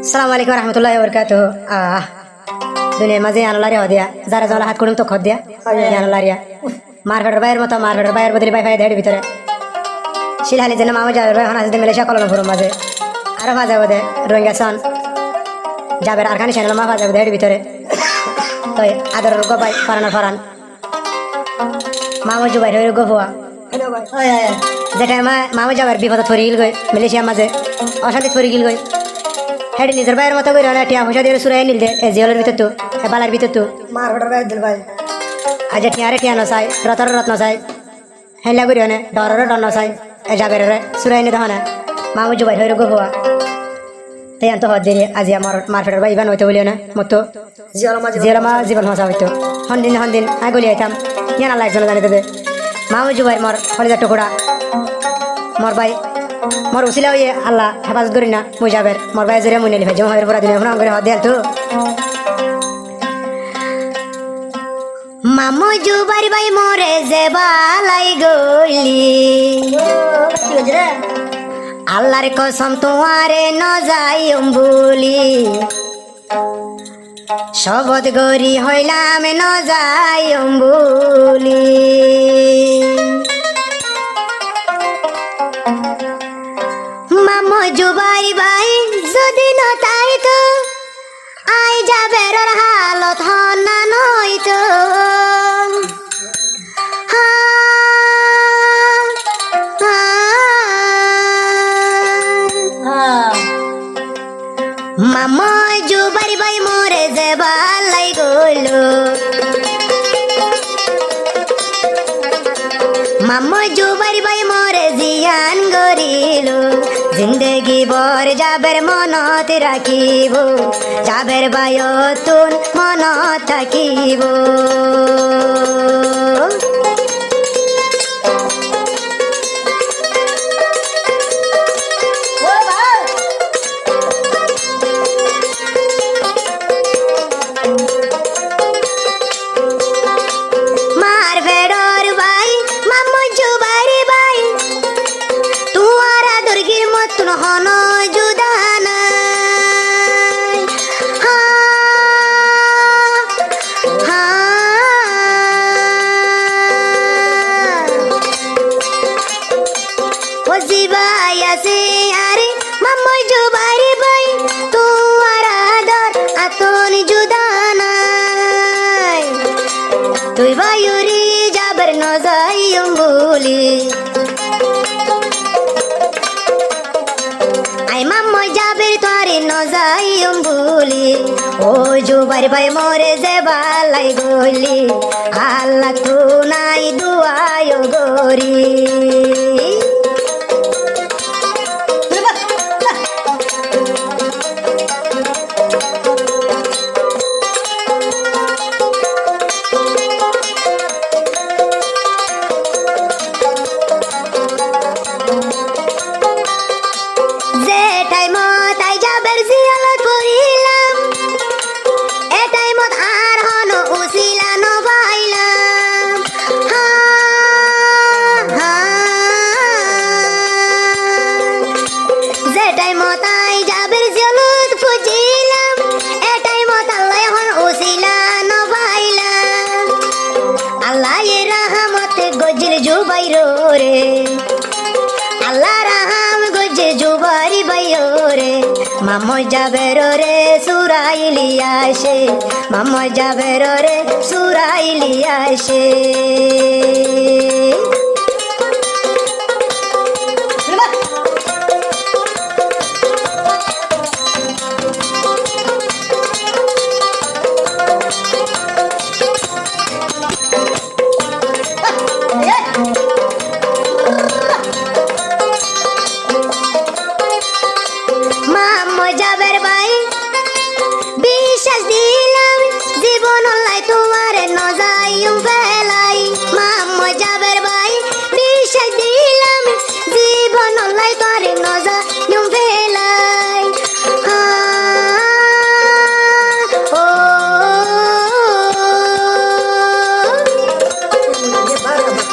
আসসালামু আলাইকুম রহমতুল্লাহি ওয়া বারাকাতুহু। দুনিয়ার মাঝে আনলারি হদিয়া যারা জলা হাত করুন তো খদ দিয়া আনলারিয়া মার্কেটের বাইরের মতো মার্কেটের বাইরের বদলি বাই দেড় ভিতরে শিলহালি যেন মামা যাবে এখন আসতে মেলেশিয়া কলম ফুরুম মাঝে আরো ভাজা বোধে রোহিঙ্গা সন যাবের আর খানি সেনাল মা ভাজা দেড় ভিতরে তো আদর গবাই ফরান ফরান মামা জুবাই হয়ে গফুয়া যেটা মামা যাবার বিপদত ফরি গিল গই মেলেশিয়া মাঝে অশান্তি ফরি গিল গই হেডি নিজের বাইরের মতো করে টিয়া পয়সা দিয়ে সুরাই নিল দে জিওলের ভিতর তো বালার ভিতর তো মার্কেটের বাইরে দিল ভাই আজ টিয়ারে টিয়া নসাই রতর রত্ন চাই হেলা করি হনে ডরের ডর নসাই এ যাবের সুরাই নি দহনে মামু জুবাই হয়ে গফুয়া তাই আন্ত হদ দিনে আজি আমার মার্কেটের বাই ইবান হইতে বলিও না মতো জিওলমা জীবন হসা হইতো হন্দিন আই গলি আইতাম ইয়ান আল্লাহ একজন জানি দেবে মামু জুবাই মর হলিদার টুকুরা মর ভাই মর উচিলা হইয়ে আল্লাহ হেফাজত করি না মুই যাবের মর ভাই জোরে মুই নিলি ভাই জমা হয়ে পুরা দিনে ফোন করে হদ দেয়াল তো মামু জুবাই ভাই মরে যে বালাই গইলি আল্লাহর কসম তোমারে ন যাইম বলি শবদ গরি হইলাম ন যাইম বলি মামু জুবাই ভাই যদি ন তাই তো আই যাবের হালত হনা নইতো মামা জুবাই ভাই মরে যে বালাই গইল মামা জুবাই ভাই মরে জিয়ান গরিল জিন্দগি বর যাবের মনত রাখিব যাবের বায়তুন মনত থাকিব তুই বায়ুরি যাবার ন যাইম বলি আই মাম্মা যাবের তোরে ন যাইম বলি ও জুবাই ভাই মরে যে বালাই গলি আল্লাহ তো নাই দুয়ায় গরি মামা যাবের রে সুরাইলি আসে মামা যাবের রে সুরাইলি আসে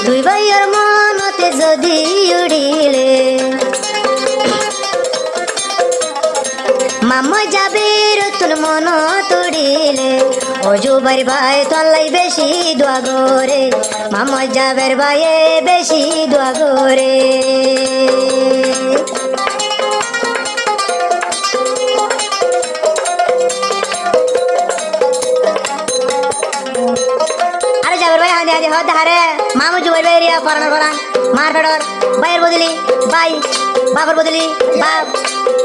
দুই ভাইয়ের মনতে যদি উড়িলে মামা যাবে রতুন মন তুড়িলে ও জুবাইর ভাই তলাই বেশি দোয়া গোরে মামা যাবের ভাইয়ে বেশি দোয়া গোরে আরে যাবের ভাই আদে আদে হতে হারে মামু জুবাইর ভাই রিয়া পরানোর পরান মার ফেডর ভাইয়ের বদলি ভাই বাবার বদলি বাপ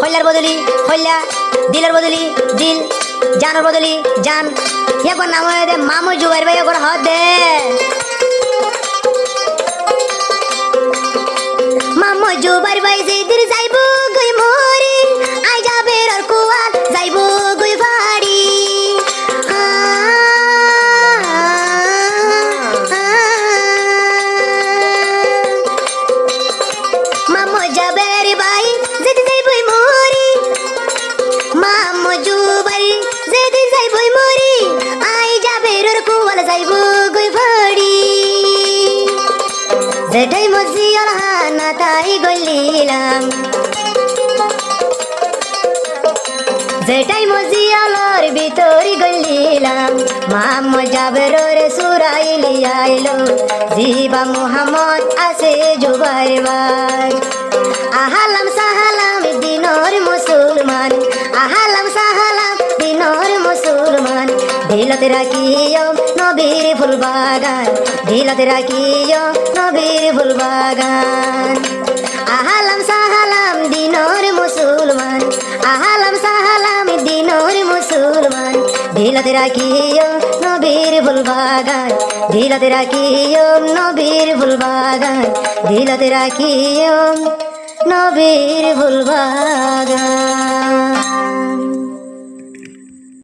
হইলার বদলি হইলা দিলের বদলি দিল জানোর বদলি জান এখন নাম দে মামু জুবাইর ভাই এখন হত দে মামু জুবাইর ভাই যেদিন যাইব গই মরি আই যাবে আর কুয়ার যাইব গই বাড়ি মামু যাবে রে ভাই যেদিন যাইব মরি মামু জুবাইর যেদিন যাইব মরি আই যাবে আর কুয়ার যাইব গই বাড়ি যেটাই মজিয়াল হানা তাই গলিলাম যেটাই মজিয়ালর ভিতর গলিলাম মাম যাবে রে সুরাইলি আইলো জিবা মুহাম্মদ আছে জুবাইর ভাই আহালাম সাহালাম দিনর মুসলমান আহালাম সাহালাম দিনর মুসলমান দিলতে রাখিও নবীর ফুল বাগান দিলতে রাখিও নবীর ফুল বাগান আহালাম সাহালাম দিনর মুসলমান আহালাম সাহালাম দিনর মুসলমান দিলতে রাখিও নবীর ফুল বাগান দিলতে রাখিও নবীর ফুল বাগান দিলতে রাখিও নবীর ফুল বাগান